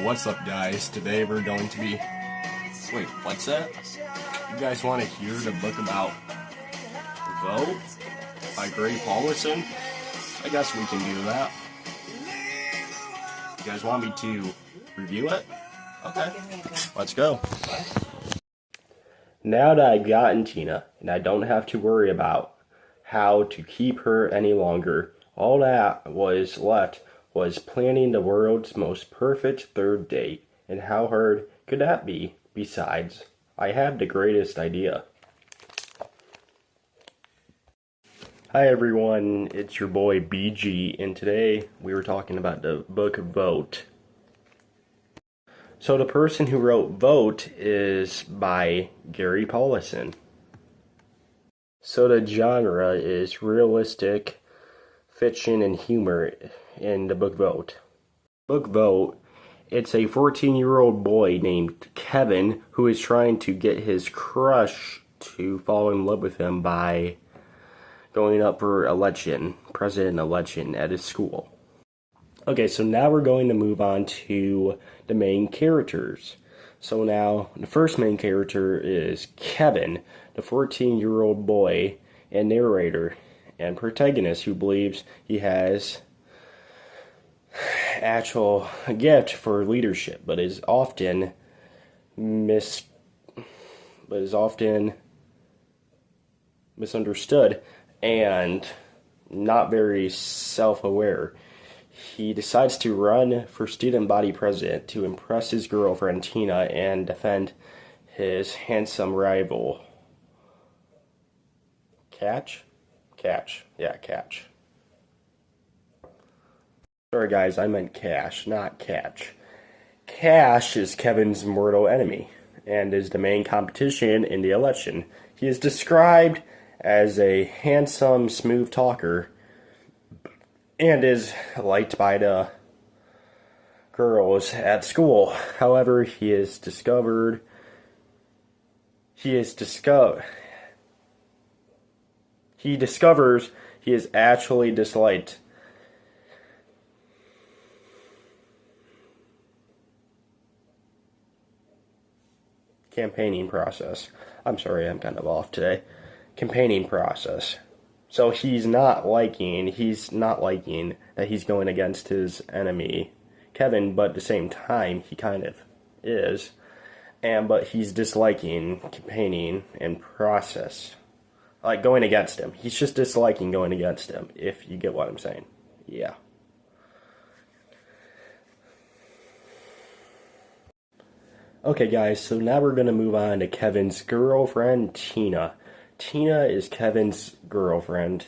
What's up, guys? Today we're going to be... Wait, what's that? You guys want to hear the book about Vote by Paulsen? I guess we can do that. You guys want me to review it? Okay, let's go. Now that I've gotten Tina, and I don't have to worry about how to keep her any longer, all that was left was planning the world's most perfect third date. And how hard could that be? Besides, I have the greatest idea. Hi everyone, it's your boy BG, and today we were talking about the book Vote. So the person who wrote Vote is by Paulsen. So the genre is realistic fiction and humor in the book Vote. Book Vote, it's a 14-year-old boy named Kevin who is trying to get his crush to fall in love with him by going up for president election at his school. Okay, so now we're going to move on to the main characters. So now, the first main character is Kevin, the 14-year-old boy and narrator and protagonist who believes he has actual gift for leadership, but is often misunderstood and not very self-aware. He decides to run for student body president to impress his girlfriend Tina and defend his handsome rival. Catch. Sorry guys, I meant Cash, not Catch. Cash is Kevin's mortal enemy and is the main competition in the election. He is described as a handsome, smooth talker and is liked by the girls at school. However, he discovers he is actually disliked. Campaigning process. I'm sorry, I'm kind of off today. Campaigning process. So he's not liking that he's going against his enemy, Kevin, but at the same time, he kind of is. But he's disliking campaigning and process. Like going against him. He's just disliking going against him, if you get what I'm saying. Yeah. Okay guys, so now we're going to move on to Kevin's girlfriend, Tina. Tina is Kevin's girlfriend,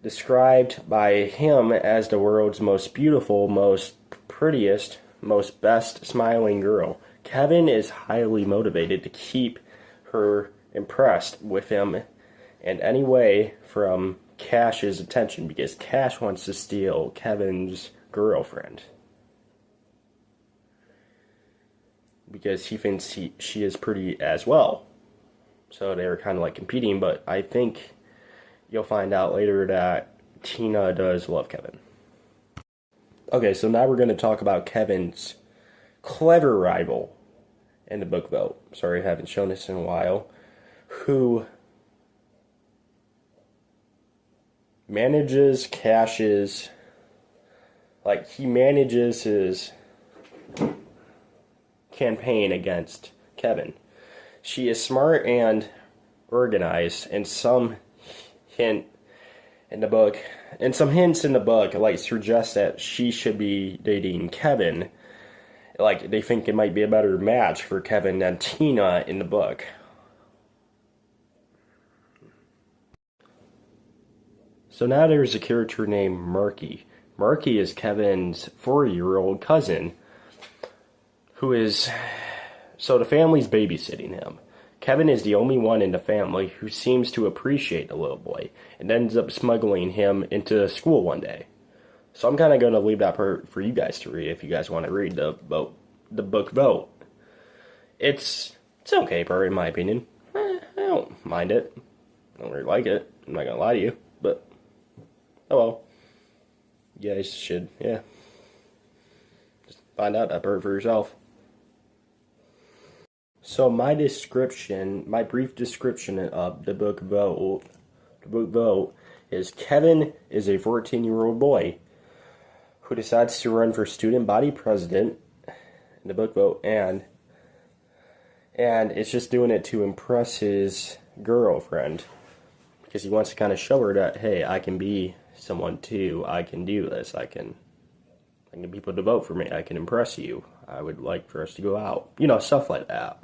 described by him as the world's most beautiful, most prettiest, most best smiling girl. Kevin is highly motivated to keep her impressed with him in any way from Cash's attention, because Cash wants to steal Kevin's girlfriend. Because he thinks she is pretty as well. So they were kind of like competing, but I think you'll find out later that Tina does love Kevin. Okay, so now we're going to talk about Kevin's clever rival in the book Vote. Sorry, I haven't shown this in a while. Who manages Cash's... he manages his campaign against Kevin. She is smart and organized, and some hints in the book suggest that she should be dating Kevin. They think it might be a better match for Kevin than Tina in the book. So now there's a character named Marky. Marky is Kevin's 4-year-old cousin, who is... So the family's babysitting him. Kevin is the only one in the family who seems to appreciate the little boy and ends up smuggling him into school one day. So I'm kind of going to leave that part for you guys to read if you guys want to read the book Vote. It's okay part in my opinion. I don't mind it. I don't really like it. I'm not going to lie to you, but oh well. You guys should, yeah. find out that part for yourself. So my brief description of the book Vote, is Kevin is a 14-year-old boy who decides to run for student body president in the book Vote, and it's just doing it to impress his girlfriend because he wants to kind of show her that, hey, I can be someone too. I can do this. I can get people to vote for me. I can impress you. I would like for us to go out. Stuff like that.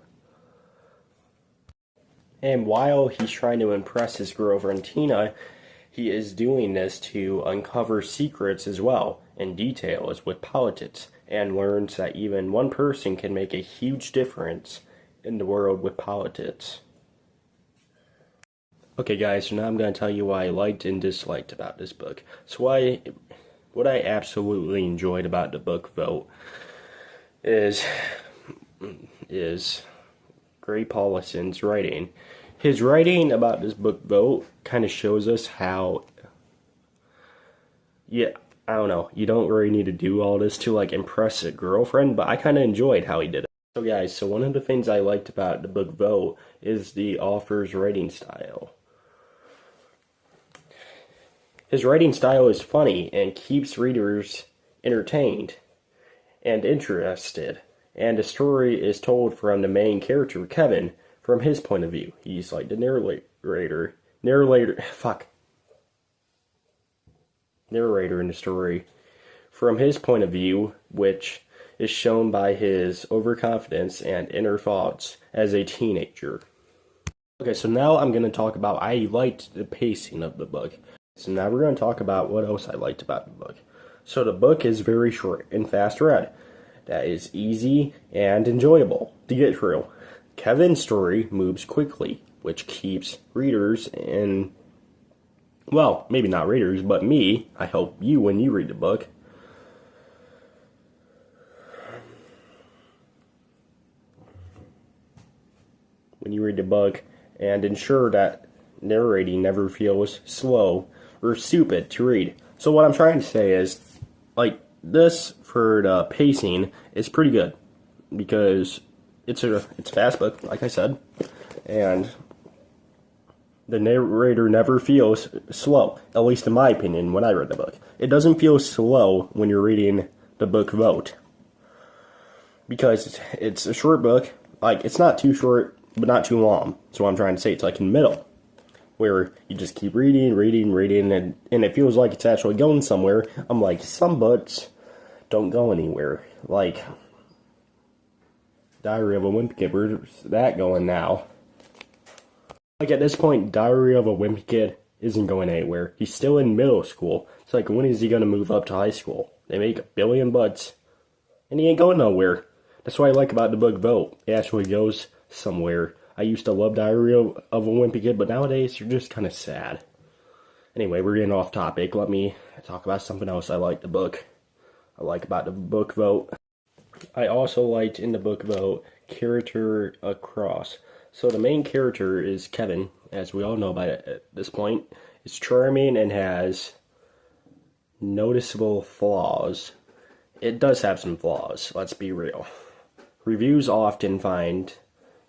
And while he's trying to impress his girlfriend Tina, he is doing this to uncover secrets as well and details with politics, and learns that even one person can make a huge difference in the world with politics. Okay guys, so now I'm going to tell you what I liked and disliked about this book. So what I absolutely enjoyed about the book Vote is Gray Paulsen's writing. His writing about this book Vote kind of shows us how, I don't know, you don't really need to do all this to impress a girlfriend, but I kind of enjoyed how he did it. So guys, one of the things I liked about the book Vote is the author's writing style. His writing style is funny and keeps readers entertained and interested. And the story is told from the main character, Kevin, from his point of view. He's like the narrator in the story. From his point of view, which is shown by his overconfidence and inner thoughts as a teenager. Okay, so now I'm going to talk about I liked the pacing of the book. So now we're going to talk about what else I liked about the book. So the book is very short and fast read. That is easy and enjoyable to get through. Kevin's story moves quickly, which keeps readers in, well, maybe not readers, but me, I hope you, when you read the book, and ensure that narrating never feels slow or stupid to read. So what I'm trying to say is, this for the pacing is pretty good because it's a fast book, like I said, and the narrator never feels slow, at least in my opinion when I read the book. It doesn't feel slow when you're reading the book Vote because it's a short book. It's not too short, but not too long. So what I'm trying to say, it's in the middle, where you just keep reading, and it feels like it's actually going somewhere. I'm like, some books don't go anywhere. Diary of a Wimpy Kid, where's that going now? At this point, Diary of a Wimpy Kid isn't going anywhere. He's still in middle school. It's when is he going to move up to high school? They make $1 billion, and he ain't going nowhere. That's what I like about the book Vote. It actually goes somewhere. I used to love Diary of a Wimpy Kid, but nowadays they're just kind of sad. Anyway, we're getting off topic. Let me talk about something else I like about the book Vote. I also liked in the book Vote character across. So the main character is Kevin, as we all know by this point. Is charming and has noticeable flaws. It does have some flaws, let's be real. Reviews often find...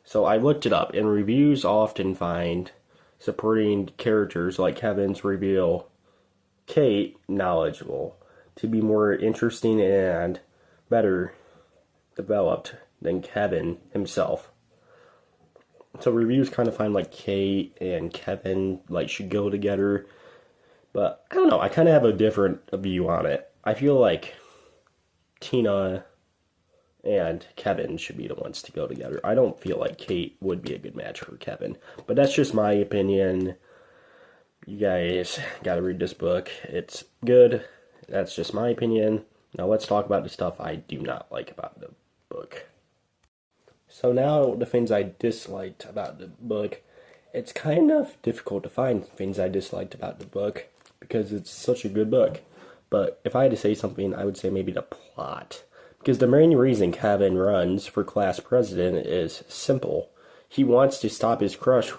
So I looked it up, and reviews often find supporting characters like Kevin's reveal Kate knowledgeable to be more interesting and better developed than Kevin himself. So reviews kind of find Kate and Kevin should go together, but I don't know, I kind of have a different view on it. I feel like Tina and Kevin should be the ones to go together. I don't feel like Kate would be a good match for Kevin, but that's just my opinion. You guys gotta read this book. It's good. That's just my opinion. Now let's talk about the stuff I do not like about the book. So now the things I disliked about the book. It's kind of difficult to find things I disliked about the book because it's such a good book. But if I had to say something, I would say maybe the plot. Because the main reason Kevin runs for class president is simple. He wants to stop his crush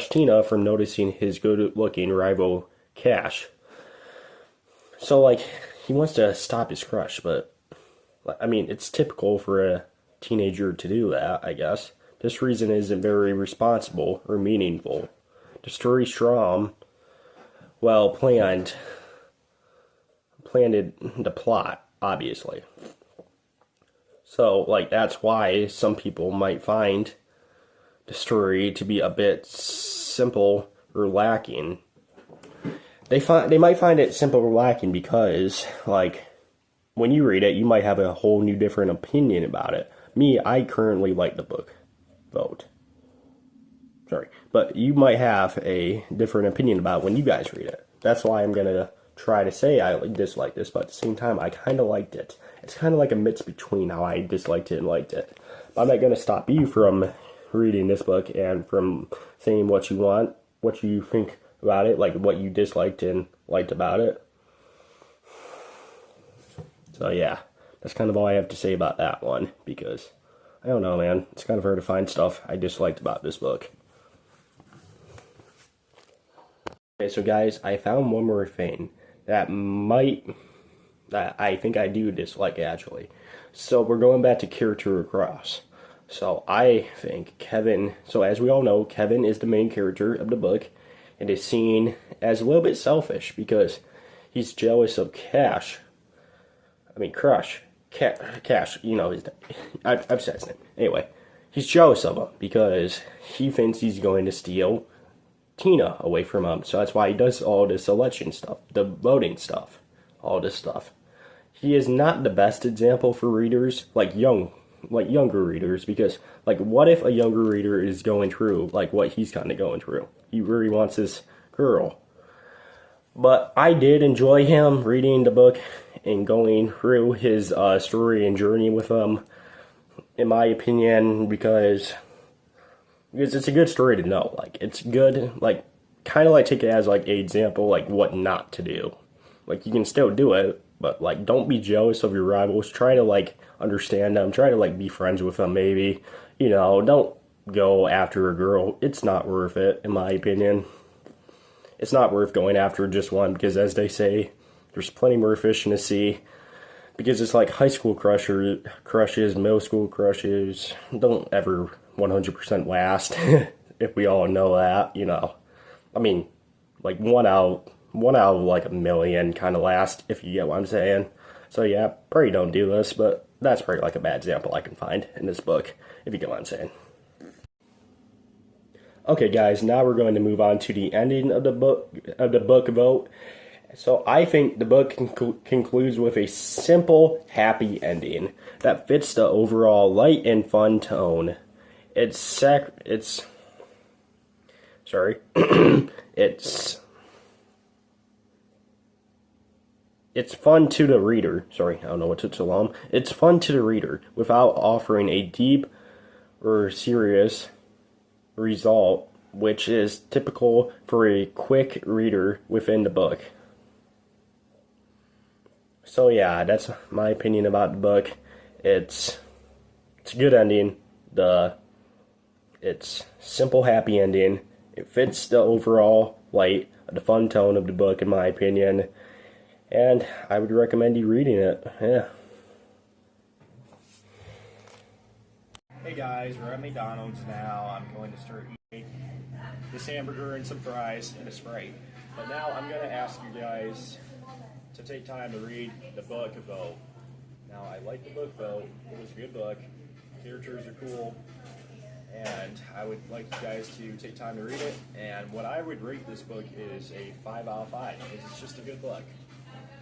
Tina from noticing his good-looking rival Cash. So he wants to stop his crush, but I mean, it's typical for a teenager to do that, I guess. This reason isn't very responsible or meaningful. The story strong, well planned the plot, obviously. So, like, that's why some people might find the story to be a bit simple or lacking. They might find it simple or lacking because, like, when you read it, you might have a whole new different opinion about it. Me, I currently like the book. Vote. Sorry. But you might have a different opinion about when you guys read it. That's why I'm going to try to say I dislike this, but at the same time, I kind of liked it. It's kind of like a mix between how I disliked it and liked it. But I'm not going to stop you from reading this book and from saying what you want, what you think about it, like what you disliked and liked about it. So yeah, that's kind of all I have to say about that one, because I don't know, man. It's kind of hard to find stuff I disliked about this book. Okay, so guys, I found one more thing that I think I do dislike, actually. So we're going back to character across. So I think Kevin, so as we all know, Kevin is the main character of the book and is seen as a little bit selfish because he's jealous of Cash, you know, I've said his name. Anyway, he's jealous of him because he thinks he's going to steal Tina away from him. So that's why he does all this election stuff, the voting stuff, all this stuff. He is not the best example for readers, like younger readers, because, like, what if a younger reader is going through, like, what he's kind of going through? He really wants this girl. But I did enjoy him reading the book and going through his story and journey with him, in my opinion, because it's a good story to know. Like, it's good, like, kind of like take it as, like, an example, like, what not to do. Like, you can still do it, but, like, don't be jealous of your rivals. Try to, like, understand them. Try to, like, be friends with them, maybe. You know, don't go after a girl. It's not worth it, in my opinion. It's not worth going after just one, because as they say, there's plenty more fish in the sea. Because it's like high school crushes, middle school crushes, don't ever 100% last, if we all know that, you know. I mean, like one out of like a million kind of last, if you get what I'm saying. So yeah, probably don't do this, but that's probably like a bad example I can find in this book, if you get what I'm saying. Okay, guys, now we're going to move on to the ending of the book vote. So I think the book concludes with a simple, happy ending that fits the overall light and fun tone. It's it's fun to the reader. Sorry, I don't know what took so long. It's fun to the reader without offering a deep or serious result, which is typical for a quick reader within the book. So yeah, that's my opinion about the book. It's a good ending. It's simple, happy ending. It fits the overall light, the fun tone of the book, in my opinion. And I would recommend you reading it. Yeah. Hey guys, we're at McDonald's now. I'm going to start eating this hamburger and some fries and a Sprite. But now I'm going to ask you guys to take time to read the book vote. Now, I like the book vote. It was a good book. Characters are cool. And I would like you guys to take time to read it. And what I would rate this book is a 5 out of 5. It's just a good book.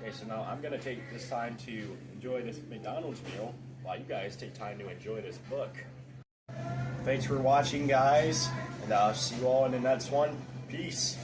Okay, so now I'm going to take this time to enjoy this McDonald's meal while you guys take time to enjoy this book. Thanks for watching, guys, and I'll see you all in the next one. Peace.